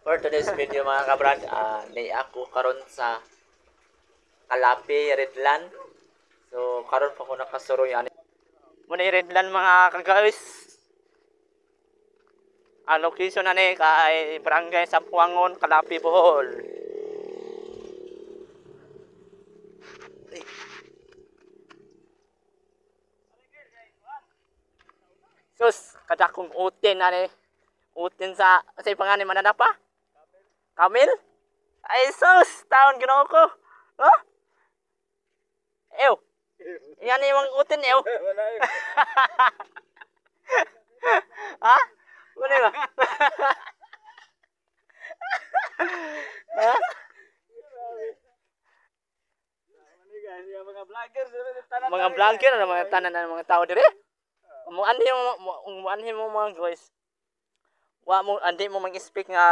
For today's video mga kabrad, ni ako karon sa Kalapi, Redland. So karon pa ko nakasuroy ani. Muna Redland mga kagawis. Ang location na ni kay Barangay Sampuangon, Kalapi, Bohol. Sus, kadakong utin na ni. Utin sa pangalan mananap pa? Kamil? Ay sus, taon ginoo ko. Huh? Ew. Yan yung utin ew. Ha? Ano ba? Ha? Mga vlogger na mga tanan ng mga tao dire. Umuanhin mo mga guys. Wa mo andi mo mag-speak nga